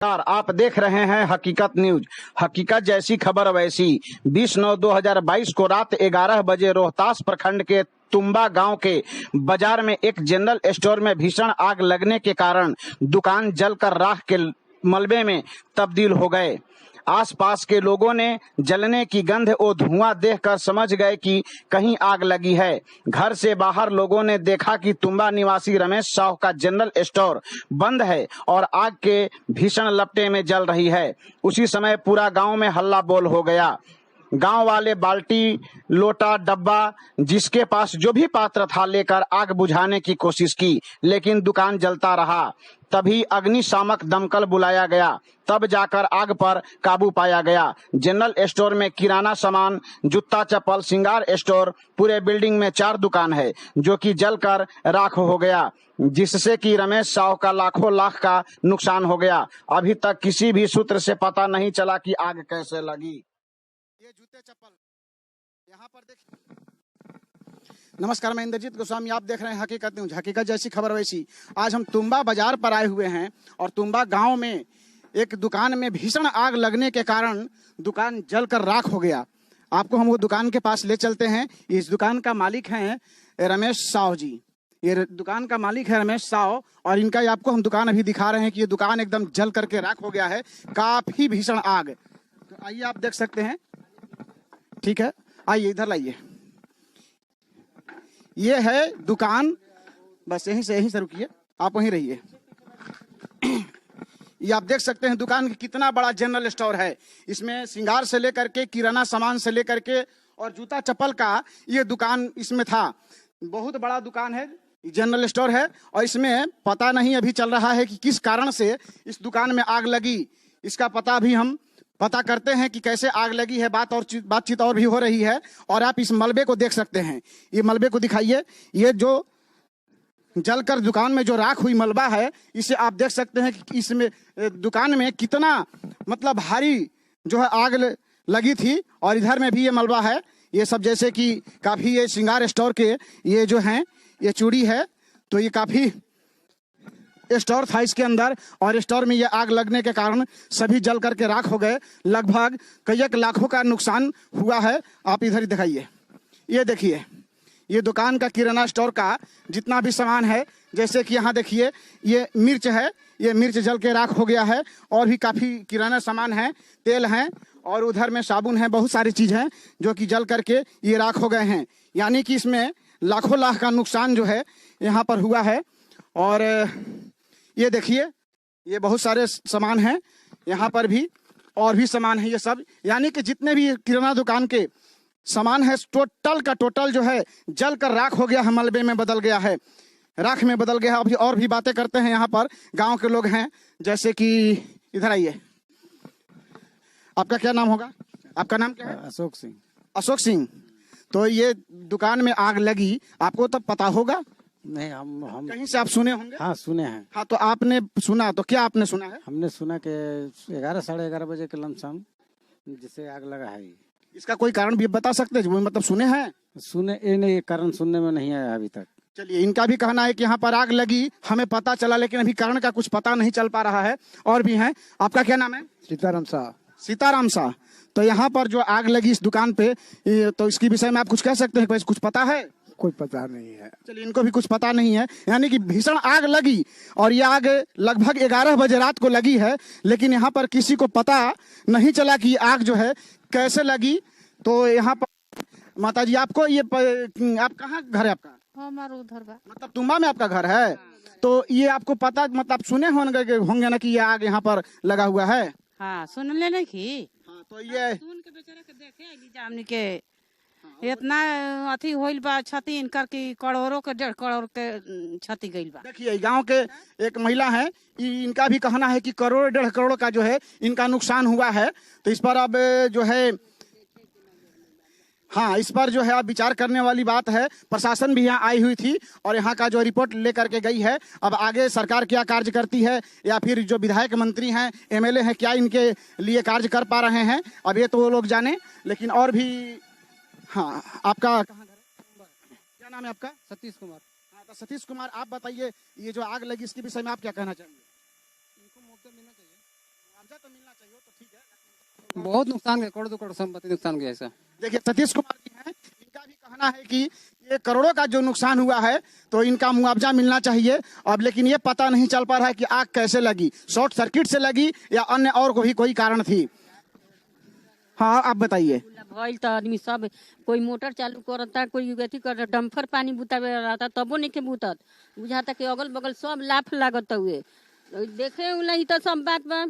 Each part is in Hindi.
नमस्कार, आप देख रहे हैं हकीकत न्यूज। हकीकत जैसी खबर वैसी। 20/9/2022 को रात 11 बजे रोहतास प्रखंड के तुम्बा गांव के बाजार में एक जनरल स्टोर में भीषण आग लगने के कारण दुकान जलकर राख के मलबे में तब्दील हो गए। आसपास के लोगों ने जलने की गंध और धुआं देखकर समझ गए कि कहीं आग लगी है। घर से बाहर लोगों ने देखा कि तुम्बा निवासी रमेश साहू का जनरल स्टोर बंद है और आग के भीषण लपटे में जल रही है। उसी समय पूरा गांव में हल्ला बोल हो गया। गांव वाले बाल्टी, लोटा, डब्बा, जिसके पास जो भी पात्र था लेकर आग बुझाने की कोशिश की, लेकिन दुकान जलता रहा। तभी अग्निशामक दमकल बुलाया गया, तब जाकर आग पर काबू पाया गया। जनरल स्टोर में किराना सामान, जूता, चप्पल, श्रृंगार स्टोर, पूरे बिल्डिंग में 4 दुकान है जो कि जलकर राख हो गया, जिससे कि रमेश साहू का लाखों लाख का नुकसान हो गया। अभी तक किसी भी सूत्र से पता नहीं चला कि आग कैसे लगी। ये जूते चप्पल यहाँ पर देखिए। नमस्कार, मैं इंद्रजीत गोस्वामी, आप देख रहे हैं हकीकत न्यूज। हकीकत जैसी खबर वैसी। आज हम तुम्बा बाजार पर आए हुए हैं और तुम्बा गांव में एक दुकान में भीषण आग लगने के कारण दुकान जलकर राख हो गया। आपको हम वो दुकान के पास ले चलते हैं। इस दुकान का मालिक हैं रमेश साहू जी। ये दुकान का मालिक है रमेश साहू और इनका आपको हम दुकान अभी दिखा रहे हैं कि ये दुकान एकदम जल करके राख हो गया है। काफी भीषण आग। तो आइए, आप देख सकते हैं। ठीक है, आइए इधर लाइए। ये है दुकान, बस यहीं से रुकिए, आप वहीं रहिए। ये आप देख सकते हैं दुकान कितना बड़ा जनरल स्टोर है। इसमें श्रृंगार से लेकर के किराना सामान से लेकर के और जूता चप्पल का ये दुकान इसमें था। बहुत बड़ा दुकान है, जनरल स्टोर है और इसमें पता नहीं अभी चल रहा है कि किस कारण से इस दुकान में आग लगी। इसका पता करते हैं कि कैसे आग लगी है। बातचीत और भी हो रही है। और आप इस मलबे को देख सकते हैं। ये मलबे को दिखाइए। ये जो जलकर दुकान में जो राख हुई मलबा है, इसे आप देख सकते हैं कि इसमें दुकान में कितना मतलब भारी जो है आग लगी थी। और इधर में भी ये मलबा है। ये सब जैसे कि काफी ये श्रृंगार स्टोर के ये जो हैं ये चूड़ी है, तो ये काफी स्टोर था इसके अंदर और स्टोर में ये आग लगने के कारण सभी जल करके राख हो गए। लगभग कई लाखों का नुकसान हुआ है। आप इधर ही दिखाइए। ये देखिए, ये दुकान का किराना स्टोर का जितना भी सामान है, जैसे कि यहाँ देखिए ये मिर्च है, ये मिर्च जल के राख हो गया है। और भी काफ़ी किराना सामान है, तेल हैं और उधर में साबुन है, बहुत सारी चीज़ हैं जो कि जल करके ये राख हो गए हैं। यानी कि इसमें लाखों लाख का नुकसान जो है यहाँ पर हुआ है। और ये देखिए, ये बहुत सारे सामान हैं यहाँ पर भी और भी सामान है। ये सब यानी कि जितने भी किराना दुकान के सामान है, टोटल का टोटल जो है जल कर राख हो गया है, मलबे में बदल गया है, राख में बदल गया है। अभी और भी बातें करते हैं। यहाँ पर गांव के लोग हैं, जैसे कि इधर आइए। आपका क्या नाम होगा? आपका नाम क्या है? अशोक सिंह। अशोक सिंह। तो ये दुकान में आग लगी, आपको तब पता होगा? नहीं, हम कहीं से आप सुने होंगे? हाँ, सुने हैं। हाँ, तो आपने सुना, तो क्या आपने सुना है? हमने सुना कि 11 साढ़े 11 बजे के लमसम जिसे आग लगा है। इसका कोई कारण भी बता सकते हैं? वो मतलब सुने हैं? सुने ये नहीं, कारण सुनने में नहीं आया अभी तक। चलिए, इनका भी कहना है कि यहाँ पर आग लगी, हमें पता चला, लेकिन अभी कारण का कुछ पता नहीं चल पा रहा है। और भी हैं। आपका क्या नाम है? सीताराम शाह। सीताराम शाह। तो यहाँ पर जो आग लगी इस दुकान पे, तो इसके विषय में आप कुछ कह सकते हैं? कुछ पता है? कोई पता नहीं है। चलिए, इनको भी कुछ पता नहीं है। यानी कि भीषण आग लगी और ये आग लगभग 11 बजे रात को लगी है, लेकिन यहाँ पर किसी को पता नहीं चला कि आग जो है कैसे लगी। तो यहाँ पर माता जी, आपको ये आप कहाँ घर है आपका? हमारा उधर बा। मतलब तुम्बा में आपका घर है? तो ये आपको पता, मतलब सुने होंगे ना कि ये आग यहाँ पर लगा हुआ है? हाँ, सुन ले नहीं की। हाँ, तो ये सुन के बेचारा के देखे आइली जामनी के इतना अथी होइल बा क्षति इनकर की करोड़ों के 1.5 करोड़ के क्षति गइल बा। देखिए, गांव के एक महिला है, इनका भी कहना है कि करोड़ 1.5 करोड़ का जो है इनका नुकसान हुआ है। तो इस पर अब जो है, हाँ, इस पर जो है अब विचार करने वाली बात है। प्रशासन भी यहाँ आई हुई थी और यहाँ का जो रिपोर्ट लेकर के गई है। अब आगे सरकार क्या कार्य करती है या फिर जो विधायक मंत्री हैं, एमएलए हैं, क्या इनके लिए कार्य कर पा रहे हैं, अब ये तो वो लोग जाने। लेकिन और भी, हाँ, आपका कहाँ घर है? क्या नाम है आपका? सतीश कुमार। हाँ, तो सतीश कुमार, आप बताइए, ये जो आग लगी इसके विषय में आप क्या कहना चाहेंगे? इनको मौका मिलना चाहिए। मुआवजा तो मिलना चाहिए, तो ठीक है। बहुत नुकसान है, करोड़ 2 करोड़ संपत्ति नुकसान गया ऐसा। देखिए सतीश कुमार जी हैं, इनका भी कहना है कि ये करोड़ों का जो नुकसान हुआ है तो इनका मुआवजा मिलना चाहिए। अब लेकिन ये पता नहीं चल पा रहा है कि आग कैसे लगी, शॉर्ट सर्किट से लगी या अन्य और कोई कारण थी। हाँ आप बताइए। भइल त आदमी सब कोई मोटर चालू करता, कोई अथी कर डम्फर पानी बुतावे रहता, तबो नहीं के बुतत, बुझाता कि अगल बगल सब लाफ लागत हुए देखे उला ही तो सब बात बा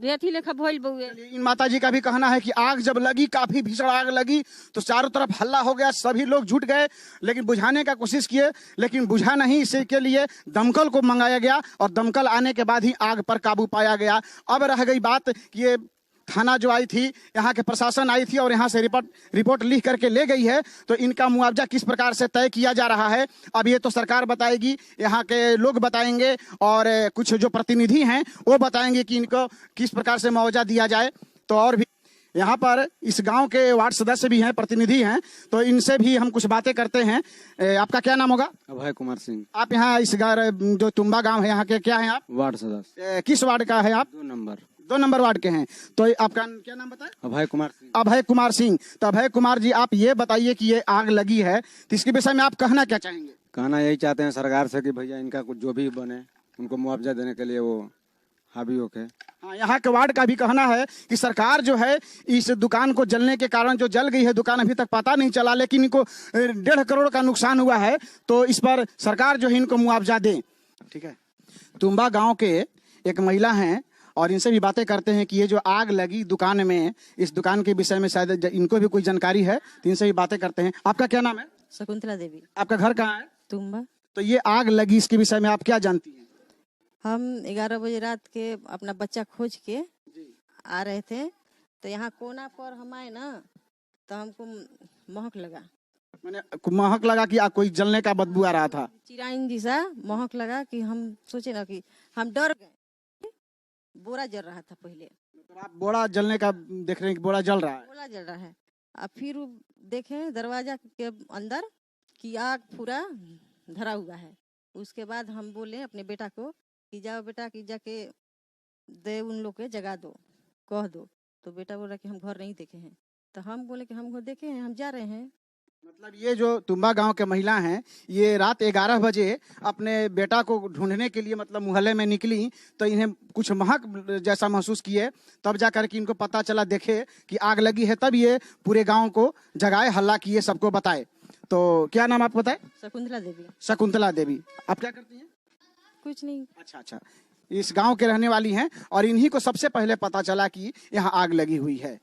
रेथी लेखा भइल बउए। इन माता जी का भी कहना है कि आग जब लगी, काफी भीषण आग लगी तो चारों तरफ हल्ला हो गया, सभी लोग जुट गए, लेकिन बुझाने का कोशिश किए लेकिन बुझा नहीं। इसी के लिए दमकल को मंगाया गया और दमकल आने के बाद ही आग पर काबू पाया गया। अब रह गई बात कि ये थाना जो आई थी, यहाँ के प्रशासन आई थी और यहाँ से रिपोर्ट लिख करके ले गई है, तो इनका मुआवजा किस प्रकार से तय किया जा रहा है अब ये तो सरकार बताएगी, यहाँ के लोग बताएंगे और कुछ जो प्रतिनिधि हैं वो बताएंगे कि इनको किस प्रकार से मुआवजा दिया जाए। तो और भी यहाँ पर इस गांव के वार्ड सदस्य भी हैं, प्रतिनिधि हैं, तो इनसे भी हम कुछ बातें करते हैं। आपका क्या नाम होगा? अभय कुमार सिंह। आप यहाँ इस जो तुम्बा गाँव है यहाँ के क्या है आप? वार्ड सदस्य। किस वार्ड का है आप? 2 नंबर वार्ड के हैं। तो आपका क्या नाम बताएं? अभय कुमार सिंह। अभय कुमार सिंह। तो अभय कुमार जी आप ये बताइए कि ये आग लगी है तो इसके विषय में आप कहना क्या चाहेंगे? कहना यही चाहते हैं सरकार से कि भैया इनका कुछ जो भी बने उनको मुआवजा देने के लिए वो हावी होके। हाँ, यहाँ के वार्ड का भी कहना है कि सरकार जो है इस दुकान को जलने के कारण जो जल गई है दुकान अभी तक पता नहीं चला, लेकिन इनको 1.5 करोड़ का नुकसान हुआ है, तो इस पर सरकार जो है इनको मुआवजा दे। ठीक है। तुम्बा गाँव के एक महिला हैं और इनसे भी बातें करते हैं कि ये जो आग लगी दुकान में, इस दुकान के विषय में शायद इनको भी कोई जानकारी है, तो इनसे भी बातें करते हैं। आपका क्या नाम है? शकुंतला देवी। आपका घर कहाँ है? तुम्बा। तो ये आग लगी, इसके विषय में आप क्या जानती हैं? हम 11 बजे रात के अपना बच्चा खोज के आ रहे थे, तो यहाँ कोना पर हम आए ना तो हमको महक लगा, मैंने महक लगा कि कोई जलने का बदबू आ रहा था, चिराइन जैसा महक लगा कि हम सोचे ना कि हम डर गए। बोरा जल रहा था पहले, तो आप बोरा जलने का देख रहे हैं कि बोरा जल रहा है? बोरा जल रहा है। अब फिर देखे दरवाजा के अंदर कि आग पूरा धरा हुआ है। उसके बाद हम बोले अपने बेटा को कि जाओ बेटा कि जाके दे उन लोग के जगा दो, कह दो। तो बेटा बोला कि हम घर नहीं देखे हैं, तो हम बोले कि हम घर देखे हैं, हम जा रहे हैं। मतलब ये जो तुम्बा गांव के महिला हैं, ये रात 11 बजे अपने बेटा को ढूंढने के लिए मतलब मोहल्ले में निकली, तो इन्हें कुछ महक जैसा महसूस किए, तब जाकर के इनको पता चला, देखे कि आग लगी है, तब ये पूरे गांव को जगाए, हल्ला किए, सबको बताए। तो क्या नाम आप बताए? शकुंतला देवी। शकुंतला देवी। आप क्या करती हैं? कुछ नहीं। अच्छा, इस गांव के रहने वाली हैं और इन्हीं को सबसे पहले पता चला कि यहाँ आग लगी हुई है।